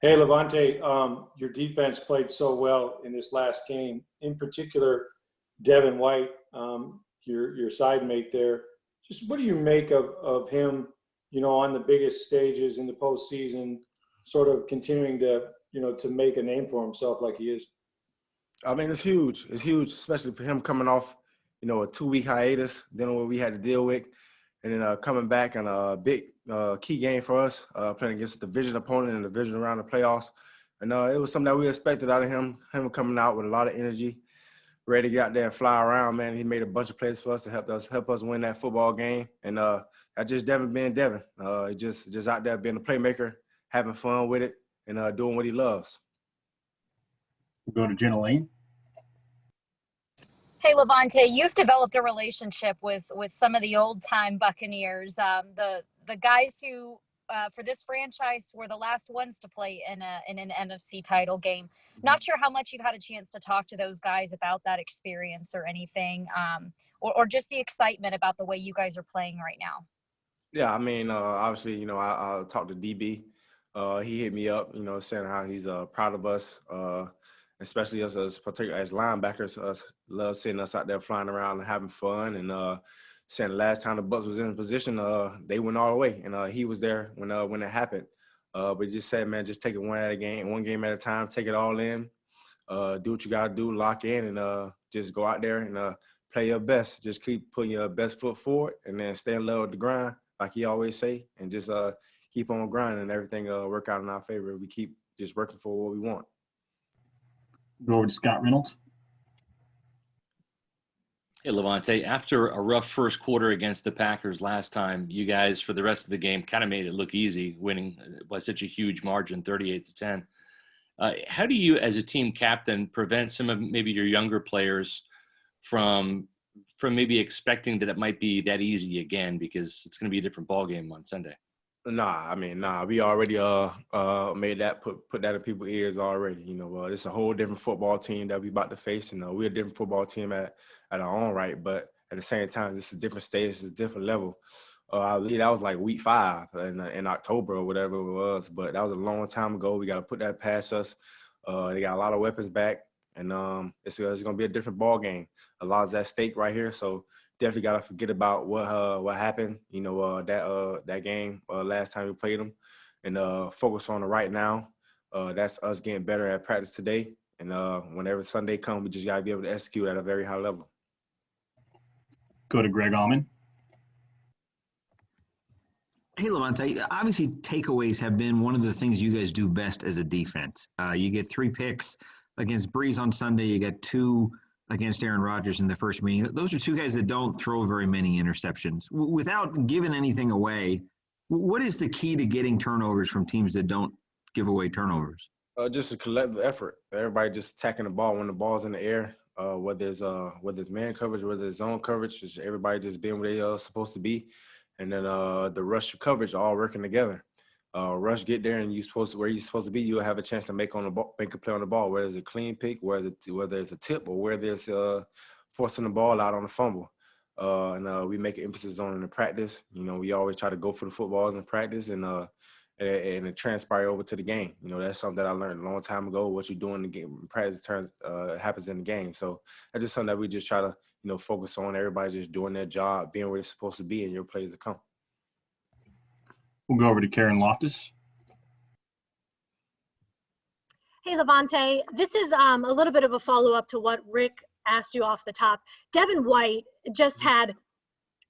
Hey, Levante, your defense played so well in this last game. In particular, Devin White, your side mate there. Just what do you make of him, on the biggest stages in the postseason, sort of continuing to, to make a name for himself like he is? I mean, it's huge. It's huge, especially for him coming off, a 2-week hiatus, dealing with what we had to deal with, and then coming back in a big key game for us, playing against a division opponent in the division around the playoffs. And it was something that we expected out of him coming out with a lot of energy, ready to get out there and fly around, man. He made a bunch of plays for us to help us win that football game. And that's just Devin being Devin. Just out there being a playmaker, having fun with it, and doing what he loves. We'll go to Jenna Lane. Hey, Lavonte, you've developed a relationship with some of the old-time Buccaneers, the guys who, for this franchise, were the last ones to play in an NFC title game. Not sure how much you've had a chance to talk to those guys about that experience or anything, or just the excitement about the way you guys are playing right now. Yeah, I mean, obviously, I talked to DB. He hit me up, saying how he's proud of us, especially us as linebackers. Love seeing us out there flying around and having fun. And saying the last time the Bucs was in position, they went all the way, and he was there when it happened. But he just said, man, just take it one game at a time, take it all in, do what you gotta do, lock in, and just go out there and play your best. Just keep putting your best foot forward, and then stay in love with the grind, like he always say, and just keep on grinding, and everything work out in our favor. We keep just working for what we want. Go over to Scott Reynolds. Hey, Lavonte, after a rough first quarter against the Packers last time, you guys, for the rest of the game, kind of made it look easy, winning by such a huge margin, 38-10. How do you, as a team captain, prevent some of maybe your younger players from maybe expecting that it might be that easy again, because it's going to be a different ballgame on Sunday? Nah. We already made that put that in people's ears already. It's a whole different football team that we about to face, and we're a different football team at our own right. But at the same time, this is a different stage, it's a different level. I believe that was like week 5 in October or whatever it was. But that was a long time ago. We got to put that past us. They got a lot of weapons back, and it's going to be a different ball game. A lot is at stake right here, so definitely got to forget about what happened, that game last time we played them, and focus on the right now. That's us getting better at practice today. And whenever Sunday comes, we just got to be able to execute at a very high level. Go to Greg Allman. Hey, Lavonte, obviously takeaways have been one of the things you guys do best as a defense. You get 3 picks against Breeze on Sunday. You get 2 against Aaron Rodgers in the first meeting. Those are 2 guys that don't throw very many interceptions. Without giving anything away, what is the key to getting turnovers from teams that don't give away turnovers? Just a collective effort. Everybody just attacking the ball when the ball's in the air, whether it's man coverage, whether it's zone coverage, just everybody just being where they're supposed to be. And then the rush coverage all working together. Rush get there and where you're supposed to be, you'll have a chance to make a play on the ball, whether it's a clean pick, whether it's a tip, or whether it's forcing the ball out on a fumble. And we make an emphasis on it in the practice. We always try to go for the footballs in practice, and it transpire over to the game. That's something that I learned a long time ago. What you do in the game in practice happens in the game. So that's just something that we just try to focus on. Everybody just doing their job, being where they're supposed to be, and your plays to come. We'll go over to Karen Loftus. Hey, Lavonte, this is a little bit of a follow-up to what Rick asked you off the top. Devin White just had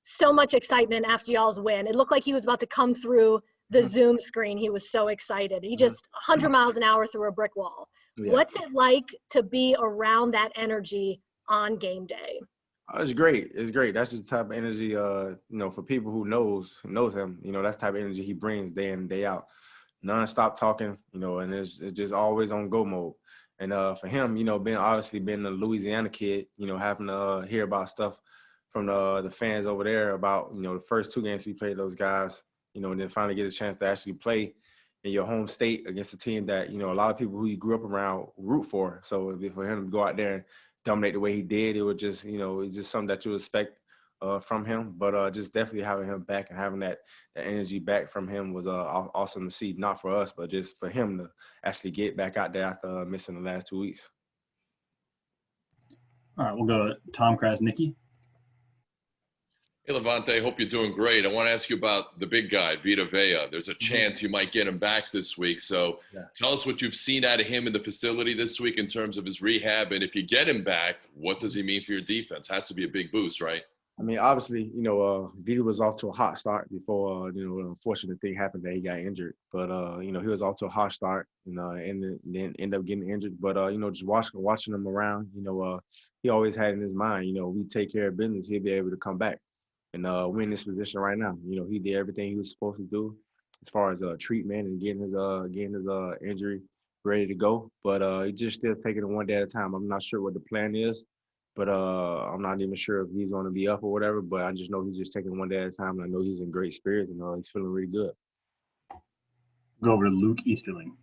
so much excitement after y'all's win. It looked like he was about to come through the Zoom screen. He was so excited. He just 100 miles an hour through a brick wall. Yeah. What's it like to be around that energy on game day? It's great. It's great. That's the type of energy, for people who knows him, that's the type of energy he brings day in and day out. Non-stop talking, and it's just always on go mode. And for him, being a Louisiana kid, having to hear about stuff from the fans over there about, the first 2 games we played those guys, and then finally get a chance to actually play in your home state against a team that, a lot of people who you grew up around root for. So for him to go out there and dominate the way he did, it was just, it's just something that you expect from him, but just definitely having him back and having that energy back from him was awesome to see, not for us, but just for him to actually get back out there after missing the last 2 weeks. All right, we'll go to Tom Krasnicki. Hey, Lavonte, hope you're doing great. I want to ask you about the big guy, Vita Vea. There's a chance you might get him back this week. So tell us what you've seen out of him in the facility this week in terms of his rehab. And if you get him back, what does he mean for your defense? Has to be a big boost, right? I mean, obviously, Vita was off to a hot start before, the unfortunate thing happened that he got injured. But, he was off to a hot start, and then ended up getting injured. But, just watching him around, he always had in his mind, we take care of business, he'll be able to come back and win this position right now. He did everything he was supposed to do as far as treatment and getting his injury ready to go. But he just still taking it one day at a time. I'm not sure what the plan is. But I'm not even sure if he's going to be up or whatever. But I just know he's just taking one day at a time. And I know he's in great spirits and he's feeling really good. Go over to Luke Easterling.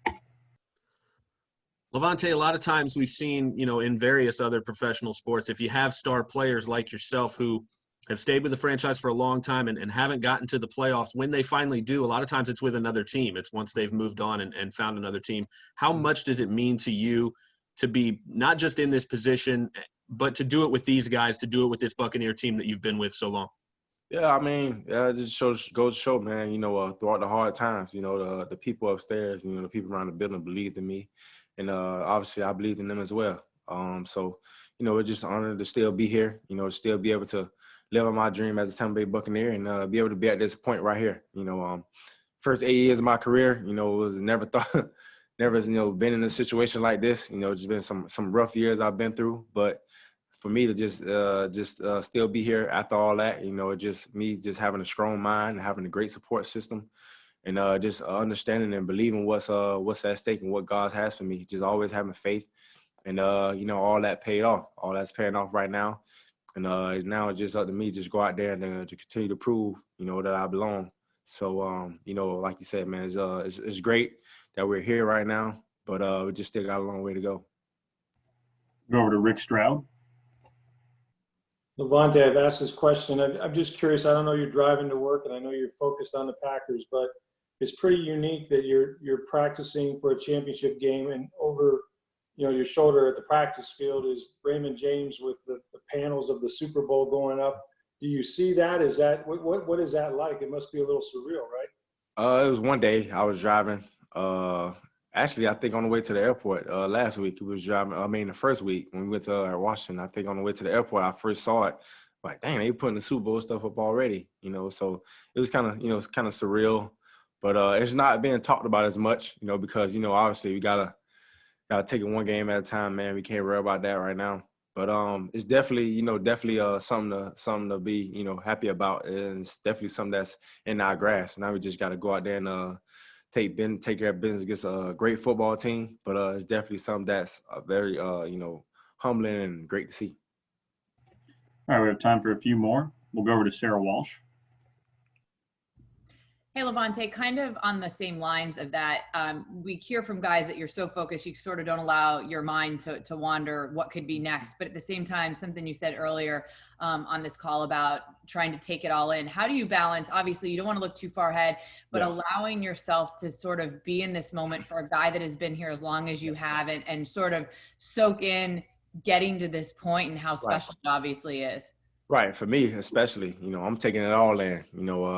Lavonte, a lot of times we've seen, in various other professional sports, if you have star players like yourself who have stayed with the franchise for a long time and haven't gotten to the playoffs, when they finally do, a lot of times it's with another team. It's once they've moved on and found another team. How much does it mean to you to be not just in this position, but to do it with these guys, to do it with this Buccaneer team that you've been with so long? Yeah, I mean, it just goes to show, man, throughout the hard times, the people upstairs, the people around the building believed in me. And obviously I believed in them as well. So, it's just an honor to still be here, still be able to live on my dream as a Tampa Bay Buccaneer and be able to be at this point right here. First 8 years of my career, was never thought – never, been in a situation like this. Just been some rough years I've been through. But for me to just still be here after all that, just me just having a strong mind and having a great support system and just understanding and believing what's at stake and what God has for me. Just always having faith. And, all that paid off. All that's paying off right now. And now it's just up to me just go out there and to continue to prove, that I belong. So, like you said, man, it's great that we're here right now, but we just still got a long way to go. Go over to Rick Stroud. Lavonte, I've asked this question. I'm just curious. I don't know you're driving to work, and I know you're focused on the Packers, but it's pretty unique that you're practicing for a championship game, and over your shoulder at the practice field is Raymond James with the panels of the Super Bowl going up. Do you see that? Is that what is that like? It must be a little surreal, right? It was one day I was driving. Actually, I think on the way to the airport last week, we was driving. I mean, the first week when we went to Washington, I think on the way to the airport, I first saw it. Like, dang, they putting the Super Bowl stuff up already, So it was kind of, it's kind of surreal, but it's not being talked about as much, because obviously we gotta take it one game at a time, man. We can't worry about that right now. But it's definitely, something to be, happy about, and it's definitely something that's in our grasp. Now we just got to go out there and take care of business against a great football team. But it's definitely something that's very, humbling and great to see. All right, we have time for a few more. We'll go over to Sarah Walsh. Hey, Lavonte, kind of on the same lines of that, we hear from guys that you're so focused, you sort of don't allow your mind to wander what could be next. But at the same time, something you said earlier on this call about trying to take it all in. How do you balance? Obviously, you don't want to look too far ahead, but allowing yourself to sort of be in this moment for a guy that has been here as long as you have and sort of soak in getting to this point and how special it obviously is. Right. For me, especially, I'm taking it all in.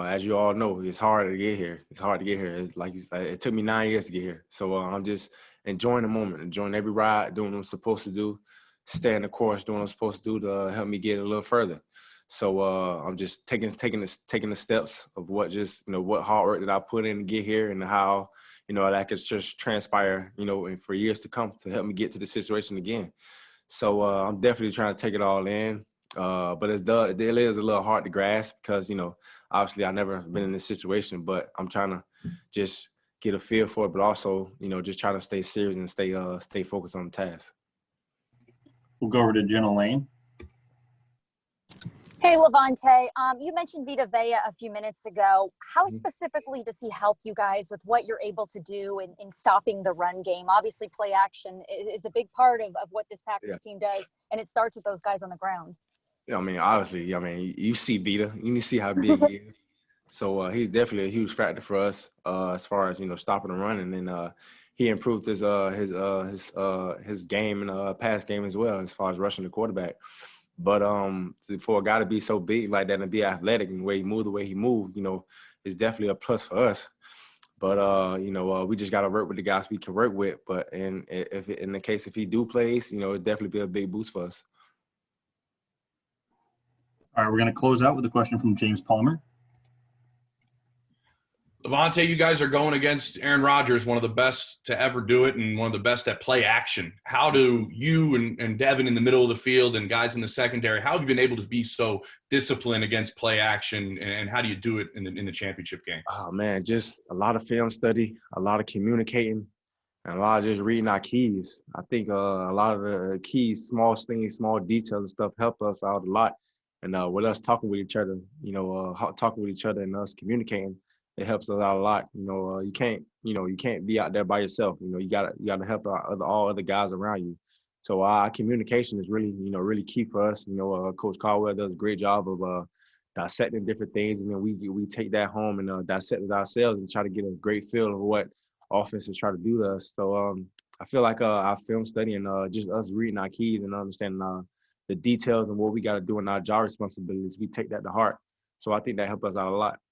As you all know, it's hard to get here. It took me 9 years to get here. So I'm just enjoying the moment, enjoying every ride, doing what I'm supposed to do, staying the course, doing what I'm supposed to do to help me get a little further. So I'm just taking the steps of what hard work that I put in to get here and how, that could just transpire, and for years to come to help me get to the situation again. So I'm definitely trying to take it all in. But it is a little hard to grasp because, obviously I've never been in this situation, but I'm trying to just get a feel for it, but also, just trying to stay serious and stay focused on the task. We'll go over to Jenna Lane. Hey, Lavonte, you mentioned Vita Vea a few minutes ago. How specifically does he help you guys with what you're able to do in stopping the run game? Obviously, play action is a big part of what this Packers team does, and it starts with those guys on the ground. I mean, obviously, I mean, you see Vita, you see how big he is. So he's definitely a huge factor for us as far as stopping the run, and then he improved his game and pass game as well as far as rushing the quarterback. But for a guy to be so big like that and be athletic and the way he moved, is definitely a plus for us. But we just got to work with the guys we can work with. But if in the case if he do plays, it'd definitely be a big boost for us. All right, we're going to close out with a question from James Palmer. Lavonte, you guys are going against Aaron Rodgers, one of the best to ever do it and one of the best at play action. How do you and Devin in the middle of the field and guys in the secondary, how have you been able to be so disciplined against play action, and how do you do it in the championship game? Oh, man, just a lot of film study, a lot of communicating, and a lot of just reading our keys. I think a lot of the keys, small things, small details and stuff help us out a lot. And with us talking with each other, and us communicating, it helps us out a lot. You can't be out there by yourself. You gotta help all other guys around you. So our communication is really, really key for us. Coach Caldwell does a great job of dissecting different things, and then we take that home and dissect it ourselves and try to get a great feel of what offenses try to do to us. So I feel like our film study and just us reading our keys and understanding the details and what we got to do in our job responsibilities, we take that to heart. So I think that helped us out a lot.